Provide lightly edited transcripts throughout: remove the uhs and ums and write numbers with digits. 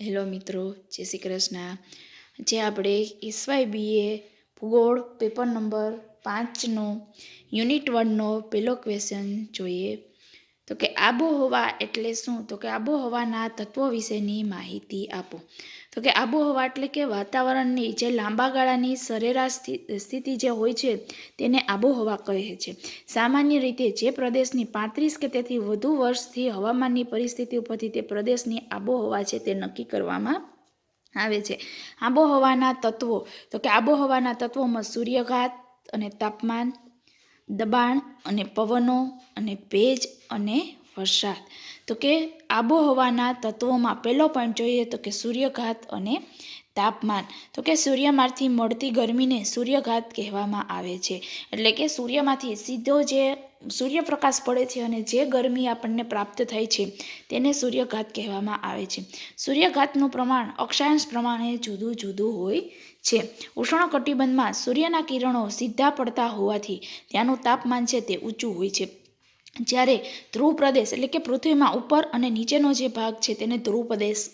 Hello મિત્રો, જય શ્રી કૃષ્ણ. જે આપણે SYBA ભૂગોળ પેપર નંબર 5નો યુનિટ 1નો પહેલો ક્વેશ્ચન જોઈએ. તો કે આબોહવા એટલે શું? તો કે આબોહવાના તત્વો વિશેની માહિતી આપો. તો કે આબોહવા એટલે કે વાતાવરણની જે લાંબા ગાળાની સરેરાશ સ્થિતિ જે હોય છે તેને આબોહવા કહે છે. સામાન્ય રીતે જે પ્રદેશની 35 કે તેથી વધુ વર્ષથી હવામાનની પરિસ્થિતિ ઉપરથી તે પ્રદેશની આબોહવા છે તે નક્કી કરવામાં આવે છે. આબોહવાના તત્વો, તો કે આબોહવાના તત્વોમાં સૂર્યઘાત અને તાપમાન, દબાણ અને પવનો અને ભેજ અને વરસાદ. તો કે આબોહવાના તત્વોમાં પહેલો પોઈન્ટ જોઈએ તો કે સૂર્યઘાત અને તાપમાન. તો કે સૂર્યમાંથી મળતી ગરમીને સૂર્યઘાત કહેવામાં આવે છે. એટલે કે સૂર્યમાંથી સીધો જે સૂર્યપ્રકાશ પડે છે અને જે ગરમી આપણને પ્રાપ્ત થાય છે તેને સૂર્યઘાત કહેવામાં આવે છે. સૂર્યઘાતનું પ્રમાણ અક્ષાંશ પ્રમાણે જુદું જુદું હોય છે. ઉષ્ણકટિબંધમાં સૂર્યના કિરણો સીધા પડતા હોવાથી ત્યાંનું તાપમાન છે તે ઊંચું હોય છે. જ્યારે ધ્રુવ પ્રદેશ એટલે કે પૃથ્વીમાં ઉપર અને નીચેનો જે ભાગ છે તેને ધ્રુવ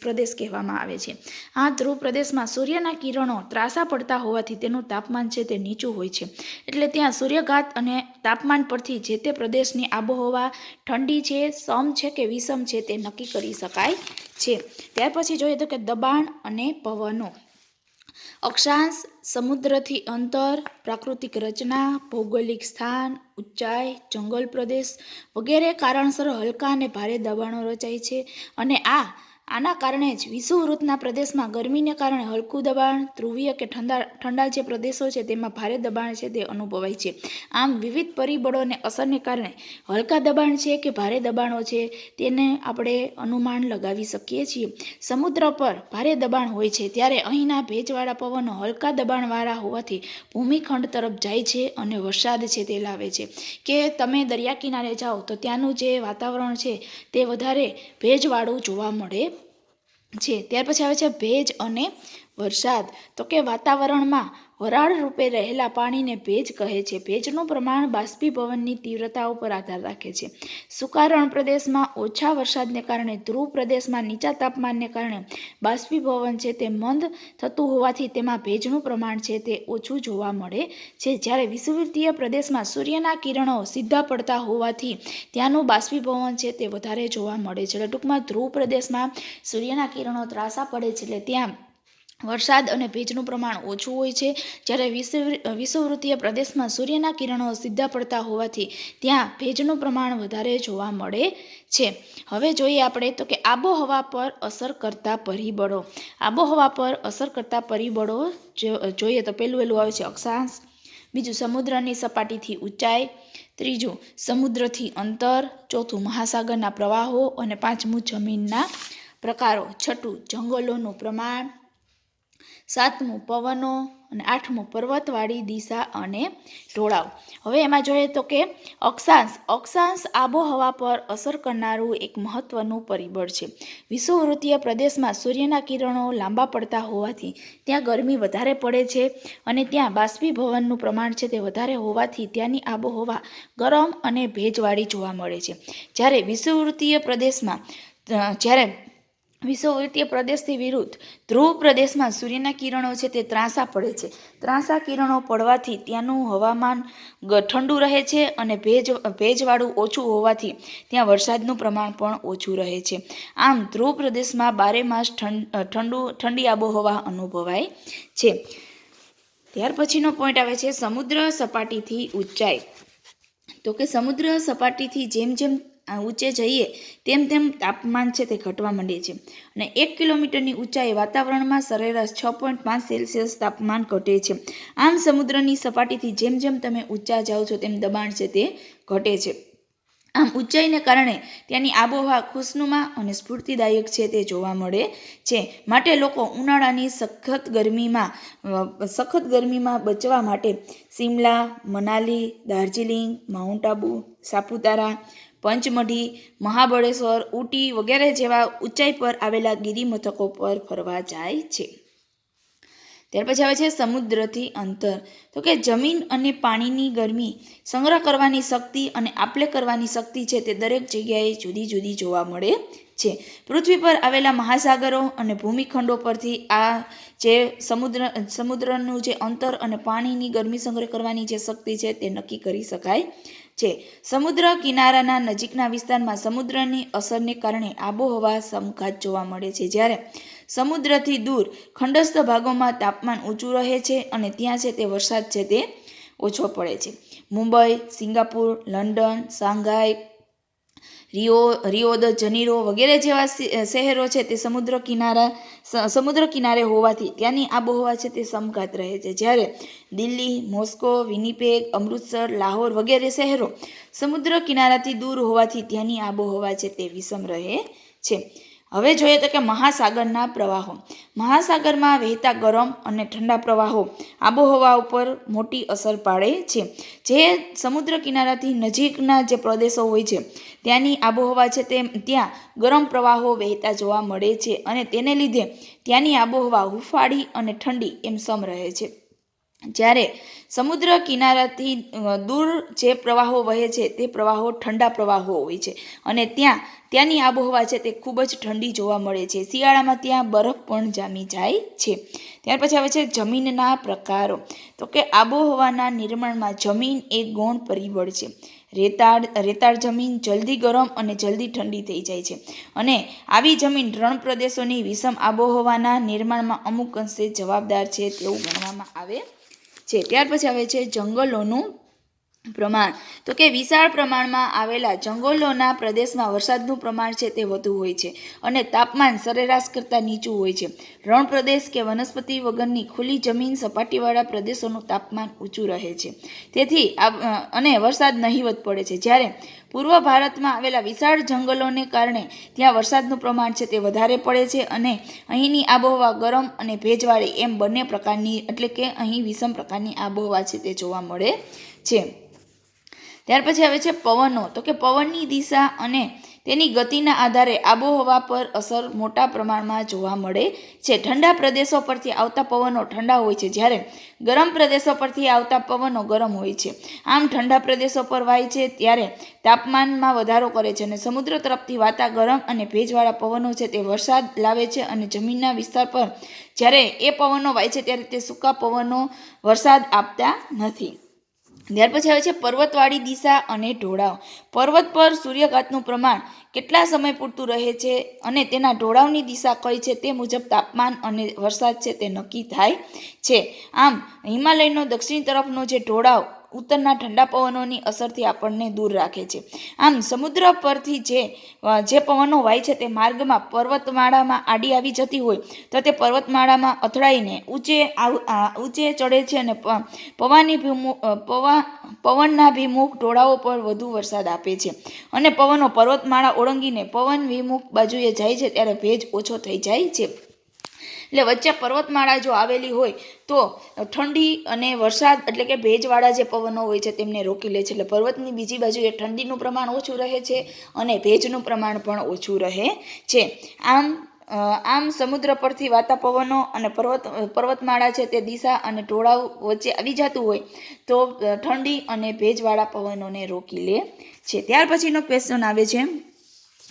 પ્રદેશ કહેવામાં આવે છે. આ ધ્રુવ પ્રદેશમાં સૂર્યના કિરણો ત્રાંસા પડતા હોવાથી તેનું તાપમાન છે તે નીચું હોય છે. એટલે ત્યાં સૂર્યઘાત અને તાપમાન પરથી જે તે પ્રદેશની આબોહવા ઠંડી છે, સમ છે કે વિષમ છે તે નક્કી કરી શકાય છે. ત્યાર પછી જોઈએ તો કે દબાણ અને પવનો. અક્ષાંશ, સમુદ્રથી અંતર, પ્રાકૃતિક રચના, ભૌગોલિક સ્થાન, ઊંચાઈ, જંગલ પ્રદેશ વગેરે કારણસર હલકા અને ભારે દબાણો રચાય છે. અને આના કારણે જ વિષુવવૃત્તના પ્રદેશમાં ગરમીને કારણે હલકું દબાણ, ધ્રુવીય કે ઠંડા જે પ્રદેશો છે તેમાં ભારે દબાણ છે તે અનુભવાય છે. આમ વિવિધ પરિબળોને અસરને કારણે હલકા દબાણ છે કે ભારે દબાણો છે તેને આપણે અનુમાન લગાવી શકીએ છીએ. સમુદ્ર પર ભારે દબાણ હોય છે ત્યારે અહીંના ભેજવાળા પવનો હલકા દબાણવાળા હોવાથી ભૂમિખંડ તરફ જાય છે અને વરસાદ છે તે લાવે છે. કે તમે દરિયા કિનારે જાઓ તો ત્યાંનું જે વાતાવરણ છે તે વધારે ભેજવાળું જોવા મળે છે. ત્યાર પછી આવે છે ભેજ અને વરસાદ. તો કે વાતાવરણમાં વરાળ રૂપે રહેલા પાણીને ભેજ કહે છે. ભેજનું પ્રમાણ બાષ્પીભવનની તીવ્રતા ઉપર આધાર રાખે છે. સૂકા રણ પ્રદેશમાં ઓછા વરસાદને કારણે ધ્રુવ પ્રદેશમાં નીચા તાપમાનને કારણે બાષ્પીભવન છે તે મંદ થતું હોવાથી તેમાં ભેજનું પ્રમાણ છે તે ઓછું જોવા મળે છે. જ્યારે વિષુવવૃત્તીય પ્રદેશમાં સૂર્યના કિરણો સીધા પડતા હોવાથી ત્યાંનું બાષ્પીભવન છે તે વધારે જોવા મળે છે. એટલે ટૂંકમાં ધ્રુવ પ્રદેશમાં સૂર્યના કિરણો ત્રાંસા પડે છે એટલે ત્યાં વરસાદ અને ભેજનું પ્રમાણ ઓછું હોય છે. જ્યારે વિષુવવૃત્તીય પ્રદેશમાં સૂર્યના કિરણો સીધા પડતા હોવાથી ત્યાં ભેજનું પ્રમાણ વધારે જોવા મળે છે. હવે જોઈએ આપણે તો કે આબોહવા પર અસર કરતા પરિબળો. આબોહવા પર અસર કરતા પરિબળો જોઈએ તો પહેલું આવે છે અક્ષાંશ, બીજું સમુદ્રની સપાટીથી ઊંચાઈ, ત્રીજું સમુદ્રથી અંતર, ચોથું મહાસાગરના પ્રવાહો અને પાંચમું જમીનના પ્રકારો, છઠ્ઠું જંગલોનું પ્રમાણ, સાતમું પવનો અને આઠમું પર્વતવાળી દિશા અને ઢોળાવ. હવે એમાં જોઈએ તો કે અક્ષાંશ આબોહવા પર અસર કરનારું એક મહત્વનું પરિબળ છે. વિષુવવૃત્તીય પ્રદેશમાં સૂર્યના કિરણો લાંબા પડતા હોવાથી ત્યાં ગરમી વધારે પડે છે અને ત્યાં બાષ્પીભવનનું પ્રમાણ છે તે વધારે હોવાથી ત્યાંની આબોહવા ગરમ અને ભેજવાળી જોવા મળે છે. જ્યારે વિષુવવૃત્તીય પ્રદેશથી વિરુદ્ધ ધ્રુવ પ્રદેશમાં સૂર્યના કિરણો છે તે ત્રાંસા પડે છે. ત્રાંસા કિરણો પડવાથી ત્યાંનું હવામાન ઠંડુ રહે છે અને ભેજવાળું ઓછું હોવાથી ત્યાં વરસાદનું પ્રમાણ પણ ઓછું રહે છે. આમ ધ્રુવ પ્રદેશમાં બારે માસ ઠંડી આબોહવા અનુભવાય છે. ત્યાર પછીનો પોઈન્ટ આવે છે સમુદ્ર સપાટીથી ઊંચાઈ. તો કે સમુદ્ર સપાટીથી જેમ જેમ ઊંચે જઈએ તેમ તેમ તાપમાન છે તે ઘટવા માંડે છે અને 1 કિલોમીટરની ઊંચાઈ વાતાવરણમાં સરેરાશ 6.5 સેલ્સિયસ તાપમાન ઘટે છે. આમ સમુદ્રની સપાટીથી જેમ જેમ તમે ઊંચા જાઓ છો તેમ દબાણ છે તે ઘટે છે. આમ ઊંચાઈને કારણે ત્યાંની આબોહવા ખુશનુમા અને સ્ફૂર્તિદાયક છે તે જોવા મળે છે. માટે લોકો ઉનાળાની સખત ગરમીમાં બચવા માટે શિમલા, મનાલી, દાર્જિલિંગ, માઉન્ટ આબુ, સાપુતારા, પંચમઢી, મહાબળેશ્વર, ઊટી વગેરે જેવા ઊંચાઈ પર આવેલા ગિરિમથકો પર ફરવા જાય છે. ત્યાર પછી આવે છે સમુદ્રથી અંતર. તો કે જમીન અને પાણીની ગરમી સંગ્રહ કરવાની શક્તિ અને આપલે કરવાની શક્તિ છે તે દરેક જગ્યાએ જુદી જુદી જોવા મળે છે. પૃથ્વી પર આવેલા મહાસાગરો અને ભૂમિખંડો પરથી આ જે સમુદ્રનું જે અંતર અને પાણીની ગરમી સંગ્રહ કરવાની જે શક્તિ છે તે નક્કી કરી શકાય છે. સમુદ્ર કિનારાના નજીકના વિસ્તારમાં સમુદ્રની અસરને કારણે આબોહવા સમઘાત જોવા મળે છે. જ્યારે સમુદ્રથી દૂર ખંડસ્થ ભાગોમાં તાપમાન ઊંચું રહે છે અને ત્યાં છે તે વરસાદ છે તે ઓછો પડે છે. Mumbai, Singapore, London, Shanghai, Rio de Janeiro વગેરે જેવા શહેરો છે તે સમુદ્ર કિનારે હોવાથી ત્યાંની આબોહવા છે તે સમઘાત રહે છે. જ્યારે દિલ્હી, મોસ્કો, વિનિપેગ, અમૃતસર, લાહોર વગેરે શહેરો સમુદ્ર કિનારાથી દૂર હોવાથી ત્યાંની આબોહવા છે તે વિષમ રહે છે. હવે જોઈએ તો કે મહાસાગરના પ્રવાહો. મહાસાગરમાં વહેતા ગરમ અને ઠંડા પ્રવાહો આબોહવા ઉપર મોટી અસર પાડે છે. જે સમુદ્ર કિનારાથી નજીકના જે પ્રદેશો હોય છે ત્યાંની આબોહવા છે તે ત્યાં ગરમ પ્રવાહો વહેતા જોવા મળે છે અને તેને લીધે ત્યાંની આબોહવા હુંફાળી અને ઠંડી એમ સમ રહે છે. જ્યારે સમુદ્ર કિનારાથી દૂર જે પ્રવાહો વહે છે તે પ્રવાહો ઠંડા પ્રવાહો હોય છે અને ત્યાંની આબોહવા છે તે ખૂબ જ ઠંડી જોવા મળે છે. શિયાળામાં ત્યાં બરફ પણ જામી જાય છે. ત્યાર પછી આવે છે જમીનના પ્રકારો. તો કે આબોહવાના નિર્માણમાં જમીન એક ગૌણ પરિબળ છે. રેતાળ જમીન જલ્દી ગરમ અને જલ્દી ઠંડી થઈ જાય છે અને આવી જમીન રણ પ્રદેશોની વિષમ આબોહવાના નિર્માણમાં અમુક અંશે જવાબદાર છે તેવું ગણવામાં આવે છે. ત્યાર પછી આવે છે જંગલોનું પ્રમાણ. તો કે વિશાળ પ્રમાણમાં આવેલા જંગલોના પ્રદેશમાં વરસાદનું પ્રમાણ છે તે વધુ હોય છે અને તાપમાન સરેરાશ કરતાં નીચું હોય છે. રણ પ્રદેશ કે વનસ્પતિ વગરની ખુલ્લી જમીન સપાટીવાળા પ્રદેશોનું તાપમાન ઊંચું રહે છે તેથી અને વરસાદ નહિવત પડે છે. જ્યારે પૂર્વ ભારતમાં આવેલા વિશાળ જંગલોને કારણે ત્યાં વરસાદનું પ્રમાણ છે તે વધારે પડે છે અને અહીંની આબોહવા ગરમ અને ભેજવાળી એમ બંને પ્રકારની એટલે કે અહીં વિષમ પ્રકારની આબોહવા છે તે જોવા મળે છે. ત્યાર પછી આવે છે પવનો. તો કે પવનની દિશા અને તેની ગતિના આધારે આબોહવા પર અસર મોટા પ્રમાણમાં જોવા મળે છે. ઠંડા પ્રદેશો પરથી આવતા પવનો ઠંડા હોય છે જ્યારે ગરમ પ્રદેશો પરથી આવતા પવનો ગરમ હોય છે. આમ ઠંડા પ્રદેશો પર વાય છે ત્યારે તાપમાનમાં વધારો કરે છે અને સમુદ્ર તરફથી વાતા ગરમ અને ભેજવાળા પવનો છે તે વરસાદ લાવે છે અને જમીનના વિસ્તાર પર જ્યારે એ પવનો વાય છે ત્યારે તે સૂકા પવનો વરસાદ આપતા નથી. ત્યાર પછી આવે છે પર્વતવાળી દિશા અને ઢોળાવ. પર્વત પર સૂર્યઘાતનું પ્રમાણ કેટલા સમય પૂરતું રહે છે અને તેના ઢોળાવની દિશા કઈ છે તે મુજબ તાપમાન અને વરસાદ છે તે નક્કી થાય છે. આમ હિમાલયનો દક્ષિણ તરફનો જે ઢોળાવ ઉત્તરના ઠંડા પવનોની અસરથી આપણને દૂર રાખે છે. આમ સમુદ્ર પરથી જે પવનો વાય છે તે માર્ગમાં પર્વતમાળામાં આડી આવી જતી હોય તો તે પર્વતમાળામાં અથડાઈને ઊંચે ચડે છે અને પવનના ભિમુખ ઢોળાવો પર વધુ વરસાદ આપે છે અને પવનો પર્વતમાળા ઓળંગીને પવન વિમુખ બાજુએ જાય છે ત્યારે ભેજ ઓછો થઈ જાય છે. એટલે વચ્ચે પર્વતમાળા જો આવેલી હોય તો ઠંડી અને વરસાદ એટલે કે ભેજવાળા જે પવનો હોય છે તેમને રોકી લે છે. એટલે પર્વતની બીજી બાજુએ ઠંડીનું પ્રમાણ ઓછું રહે છે અને ભેજનું પ્રમાણ પણ ઓછું રહે છે. આમ સમુદ્ર પરથી વાતા પવનો અને પર્વતમાળા છે તે દિશા અને ઢોળાવ વચ્ચે આવી જતું હોય તો ઠંડી અને ભેજવાળા પવનોને રોકી લે છે. ત્યાર પછીનો ક્વેશ્ચન આવે છે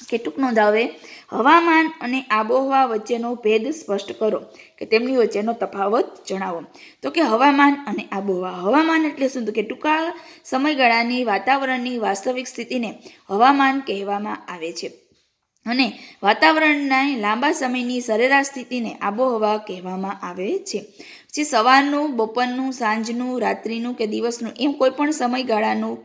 કે ટૂંક નોંધાવે હવામાન અને આબોહવા વચ્ચેનો ભેદ સ્પષ્ટ કરો કે તેમની વચ્ચેનો તફાવત જણાવો. તો કે હવામાન અને આબોહવા. હવામાન એટલે શું? તો કે ટૂંકા સમયગાળાની વાતાવરણની વાસ્તવિક સ્થિતિને હવામાન કહેવામાં આવે છે અને વાતાવરણના લાંબા સમયની સરેરાશ સ્થિતિને આબોહવા કહેવામાં આવે છે. પછી સવારનું, બપોરનું, સાંજનું, રાત્રિનું કે દિવસનું એમ કોઈ પણ સમયગાળાનું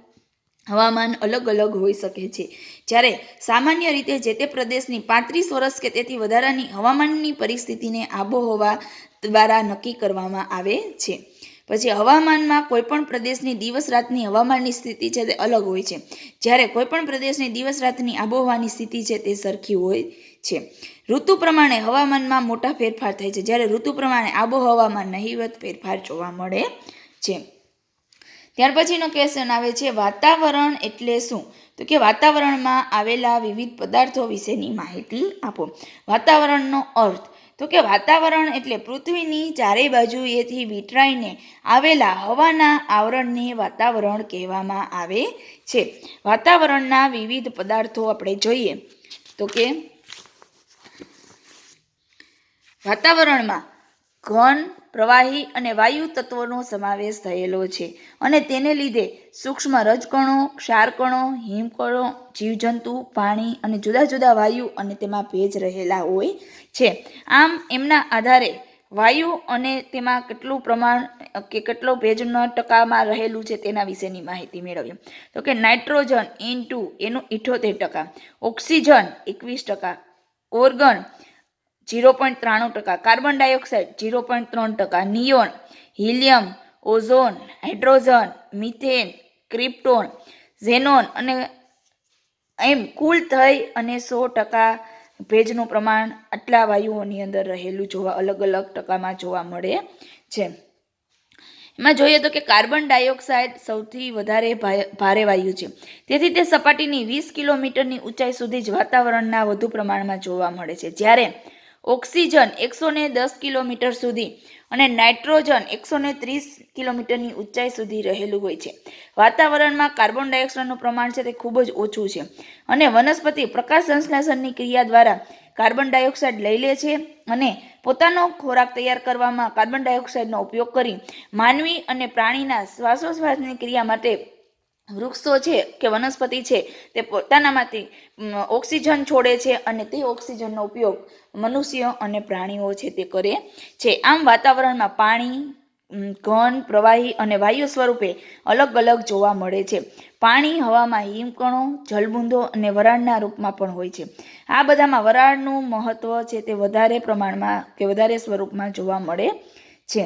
હવામાન અલગ અલગ હોઈ શકે છે. જ્યારે સામાન્ય રીતે જે તે પ્રદેશની 35 વર્ષ કે તેથી વધારાની હવામાનની પરિસ્થિતિને આબોહવા દ્વારા નક્કી કરવામાં આવે છે. પછી હવામાનમાં કોઈપણ પ્રદેશની દિવસ રાતની હવામાનની સ્થિતિ છે તે અલગ હોય છે જ્યારે કોઈપણ પ્રદેશની દિવસ રાતની આબોહવાની સ્થિતિ છે તે સરખી હોય છે. ઋતુ પ્રમાણે હવામાનમાં મોટા ફેરફાર થાય છે જ્યારે ઋતુ પ્રમાણે આબોહવામાં નહિવત ફેરફાર જોવા મળે છે. ત્યાર પછીનો ક્વેશ્ચન આવે છે વાતાવરણ એટલે શું? તો કે વાતાવરણમાં આવેલા વિવિધ પદાર્થો વિશેની માહિતી આપો. વાતાવરણનો અર્થ. તો તો કે વાતાવરણ એટલે પૃથ્વીની ચારે બાજુએથી વીંટળાઈને આવેલા હવાના આવરણને વાતાવરણ કહેવામાં આવે છે. વાતાવરણના વિવિધ પદાર્થો આપણે જોઈએ તો કે વાતાવરણમાં ઘન, પ્રવાહી અને વાયુ તત્વોનો સમાવેશ થયેલો છે અને તેને લીધે સૂક્ષ્મ રજકણો, ક્ષારકણો, હિમકણો, જીવજંતુ, પાણી અને જુદા જુદા વાયુ અને તેમાં ભેજ રહેલા હોય છે. આમ એમના આધારે વાયુ અને તેમાં કેટલું પ્રમાણ કે કેટલો ભેજના ટકામાં રહેલું છે તેના વિશેની માહિતી મેળવીએ. તો કે નાઇટ્રોજન N2 એનું 78%, oxygen 21%, organ 0.93%, carbon dioxide 0.3%, neon, helium, ozone, hydrogen, methane, krypton, xenon અને એમ કુલ થઈ અને 100% ભેજનું પ્રમાણ આટલા વાયુઓની અંદર રહેલું અલગ અલગ ટકામાં જોવા મળે છે. એમાં જોઈએ તો કે કાર્બન ડાયોક્સાઇડ સૌથી વધારે ભારે વાયુ છે, તેથી તે સપાટીની 20 કિલોમીટરની ઊંચાઈ સુધી જ વાતાવરણના વધુ પ્રમાણમાં જોવા મળે છે. જ્યારે ઓક્સિજન 110 કિલોમીટર સુધી અને નાઇટ્રોજન 130 કિલોમીટરની ઊંચાઈ સુધી રહેલું હોય છે. વાતાવરણમાં કાર્બન ડાયોક્સાઇડનું પ્રમાણ છે તે ખૂબ જ ઓછું છે અને વનસ્પતિ પ્રકાશ સંશ્લેષણની ક્રિયા દ્વારા કાર્બન ડાયોક્સાઇડ લઈ લે છે અને પોતાનો ખોરાક તૈયાર કરવામાં કાર્બન ડાયોક્સાઇડનો ઉપયોગ કરી માનવી અને પ્રાણીના શ્વાસોશ્વાસની ક્રિયા માટે વૃક્ષો છે કે વનસ્પતિ છે તે પોતાનામાંથી ઓક્સિજન છોડે છે અને તે ઓક્સિજનનો ઉપયોગ મનુષ્ય અને પ્રાણીઓ છે તે કરે છે. આમ વાતાવરણમાં પાણી, ઘન, પ્રવાહી અને વાયુ સ્વરૂપે અલગ અલગ જોવા મળે છે. પાણી હવામાં હિમકણો, જલબુંદો અને વરાળના રૂપમાં પણ હોય છે. આ બધામાં વરાળનું મહત્વ છે તે વધારે પ્રમાણમાં કે વધારે સ્વરૂપમાં જોવા મળે છે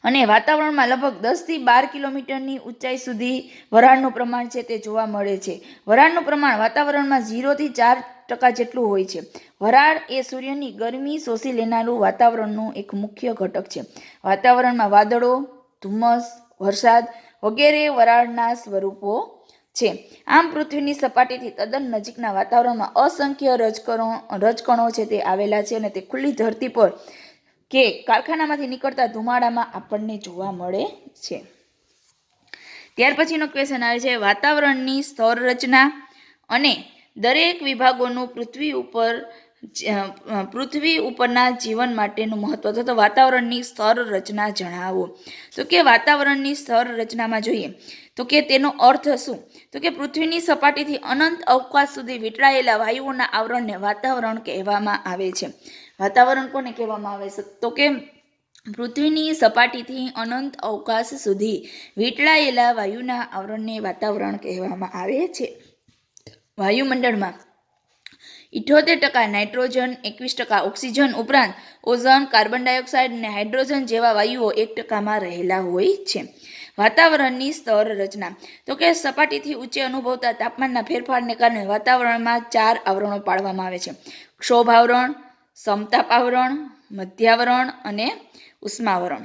અને વાતાવરણમાં લગભગ 10 થી 12 કિલોમીટરની ઊંચાઈ સુધી વરાળનું પ્રમાણ છે તે જોવા મળે છે. વરાળનું પ્રમાણ વાતાવરણમાં 0 થી 4% જેટલું હોય છે. વરાળ એ સૂર્યની ગરમી શોષી લેનારું વાતાવરણનું એક મુખ્ય ઘટક છે. વાતાવરણમાં વાદળો, ધુમ્મસ, વરસાદ વગેરે વરાળના સ્વરૂપો છે. આમ પૃથ્વીની સપાટીથી તદ્દન નજીકના વાતાવરણમાં અસંખ્ય રજકણો છે તે આવેલા છે અને તે ખુલ્લી ધરતી પર કે કારખાનામાંથી નીકળતા ધુમાડામાં આપણને જોવા મળે છે. ત્યાર પછીનો ક્વેશ્ચન આવે છે વાતાવરણની સ્તર રચના અને દરેક વિભાગોનું પૃથ્વી ઉપરના જીવન માટેનું મહત્વ તો વાતાવરણની સ્તર રચના જણાવો. તો કે વાતાવરણની સ્તર રચનામાં જોઈએ તો કે તેનો અર્થ શું? તો કે પૃથ્વીની સપાટીથી અનંત અવકાશ સુધી વીંટળાયેલા વાયુઓના આવરણને વાતાવરણ કહેવામાં આવે છે. વાતાવરણ કોને કહેવામાં આવે છે? તો કે પૃથ્વીની સપાટીથી અનંત અવકાશ સુધી વીંટળાયેલા વાયુના આવરણને વાતાવરણ કહેવામાં આવે છે. વાયુમંડળમાં 78% નાઇટ્રોજન, 21% ઓક્સિજન ઉપરાંત ઓઝોન, કાર્બન ડાયોક્સાઇડ અને હાઇડ્રોજન જેવા વાયુઓ 1%માં રહેલા હોય છે. વાતાવરણની સ્તર રચના તો કે સપાટીથી ઊંચે અનુભવતા તાપમાનના ફેરફારને કારણે વાતાવરણમાં 4 આવરણો પાડવામાં આવે છે: ક્ષોભાવરણ, સમતાપાવરણ, મધ્યાવરણ અને ઉષ્માવરણ.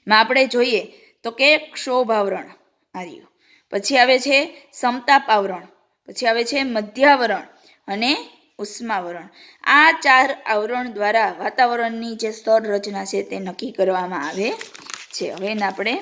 માં આપણે જોઈએ તો કે ક્ષોભાવરણ આવ્યું, પછી આવે છે સમતાપાવરણ, પછી આવે છે મધ્યાવરણ અને ઉષ્માવરણ. આ 4 આવરણ દ્વારા વાતાવરણની જે સ્તર રચના છે તે નક્કી કરવામાં આવે છે. હવે એને આપણે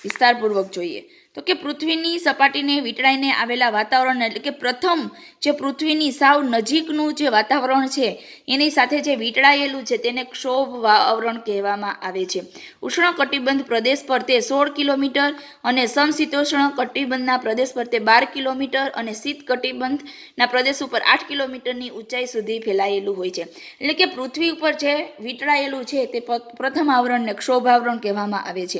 વિસ્તારપૂર્વક જોઈએ તો કે પૃથ્વીની સપાટીને વીંટળાઈને આવેલા વાતાવરણ એટલે કે પ્રથમ જે પૃથ્વીની સાવ નજીકનું જે વાતાવરણ છે એની સાથે જે વીંટળાયેલું છે તેને ક્ષોભ આવરણ કહેવામાં આવે છે. ઉષ્ણકટિબંધ પ્રદેશ પર તે 16 કિલોમીટર અને સમશીતોષ્ણ કટિબંધના પ્રદેશ પર તે 12 કિલોમીટર અને શીત કટિબંધના પ્રદેશ ઉપર 8 કિલોમીટરની ઊંચાઈ સુધી ફેલાયેલું હોય છે. એટલે કે પૃથ્વી ઉપર જે વીંટળાયેલું છે તે પ્રથમ આવરણને ક્ષોભ આવરણ કહેવામાં આવે છે.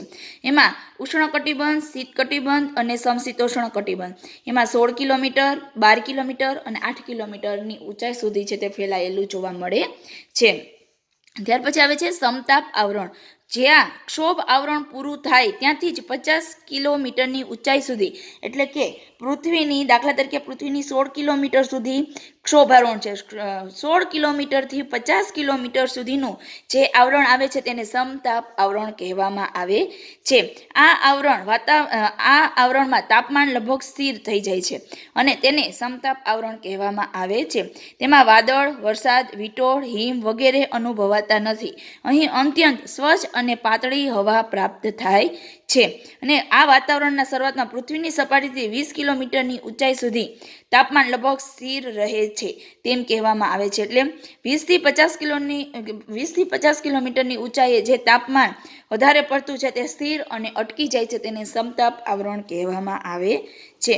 એમાં ઉષ્ણકટિબંધ, શીત કટિબંધ અને સમશીતોષ્ણ કટિબંધ એમાં 16 કિલોમીટર, 12 કિલોમીટર અને 8 કિલોમીટરની ઊંચાઈ સુધી છે તે ફેલાયેલું જોવા મળે છે. ત્યાર પછી આવે છે સમતાપ આવરણ. જ્યાં ક્ષોભ આવરણ પૂરું થાય ત્યાંથી જ 50 કિલોમીટરની ઊંચાઈ સુધી, એટલે કે પૃથ્વીની, દાખલા તરીકે પૃથ્વીની 16 કિલોમીટર સુધી ક્ષોભ આવરણ છે. 16 કિલોમીટરથી 50 કિલોમીટર સુધીનું જે આવરણ આવે છે તેને સમતાપ આવરણ કહેવામાં આવે છે. આ આવરણમાં તાપમાન લગભગ સ્થિર થઈ જાય છે અને તેને સમતાપ આવરણ કહેવામાં આવે છે. તેમાં વાદળ, વરસાદ, વિટોળ, હિમ વગેરે અનુભવાતા નથી. અહીં અત્યંત સ્વચ્છ અને પાતળી હવા પ્રાપ્ત થાય છે. અને આ વાતાવરણના શરૂઆતમાં પૃથ્વીની સપાટીથી 20 કિલોમીટરની ઊંચાઈ સુધી તાપમાન લગભગ સ્થિર રહે છે તેમ કહેવામાં આવે છે. એટલે 20થી 50 કિલોમીટરની ઊંચાઈએ જે તાપમાન વધારે પડતું છે તે સ્થિર અને અટકી જાય છે તેને સમતાપ આવરણ કહેવામાં આવે છે.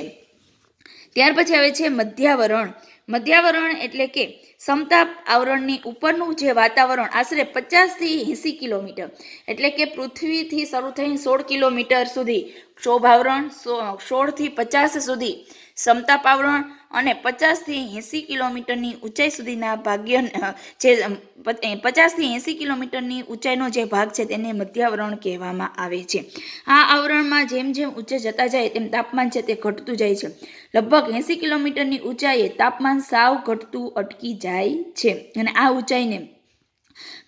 ત્યાર પછી આવે છે મધ્યાવરણ. મધ્યાવરણ એટલે કે સમતાપ આવરણની ઉપરનું જે વાતાવરણ આશરે 50થી 80 કિલોમીટર, એટલે કે પૃથ્વીથી શરૂ થઈને 16 કિલોમીટર સુધી ક્ષોભ આવરણ, 16થી 50 સુધી સમતાપ આવરણ અને 50થી 80 કિલોમીટરની ઊંચાઈ સુધીના ભાગ્ય જે 50થી 80 કિલોમીટરની ઊંચાઈનો જે ભાગ છે તેને મધ્યાવરણ કહેવામાં આવે છે. આ આવરણમાં જેમ જેમ ઊંચે જતા જાય તેમ તાપમાન છે તે ઘટતું જાય છે. લગભગ 80 કિલોમીટરની ઊંચાઈએ તાપમાન સાવ ઘટતું અટકી જાય છે અને આ ઊંચાઈને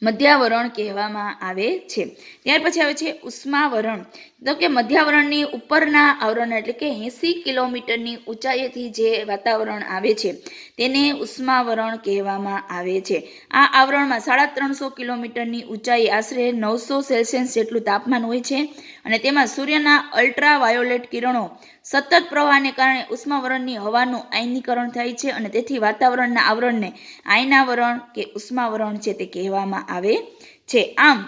મધ્યાવરણ કહેવામાં આવે છે. ત્યાર પછી આવે છે ઉષ્માવરણ. તો કે મધ્યાવરણની ઉપરના આવરણ એટલે કે 80 કિલોમીટરની ઊંચાઈએથી જે વાતાવરણ આવે છે તેને ઉષ્માવરણ કહેવામાં આવે છે. આ આવરણમાં 350 કિલોમીટરની ઊંચાઈ આશરે 900 સેલ્સિયસ જેટલું તાપમાન હોય છે અને તેમાં સૂર્યના અલ્ટ્રાવાયોલેટ કિરણો સતત પ્રવાહને કારણે ઉષ્માવરણની હવાનું આયનીકરણ થાય છે અને તેથી વાતાવરણના આવરણને આયનાવરણ કે ઉષ્માવરણ છે તે કહેવામાં આવે છે. આમ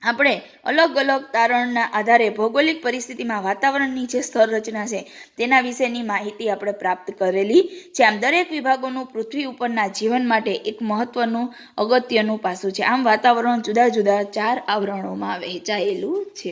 આપણે અલગ અલગ તારણના આધારે ભૌગોલિક પરિસ્થિતિમાં વાતાવરણની જે સ્તર રચના છે તેના વિશેની માહિતી આપણે પ્રાપ્ત કરેલી છે. આમ દરેક વિભાગોનું પૃથ્વી ઉપરના જીવન માટે એક મહત્વનું અગત્યનું પાસું છે. આમ વાતાવરણ જુદા જુદા 4 આવરણોમાં વહેંચાયેલું છે.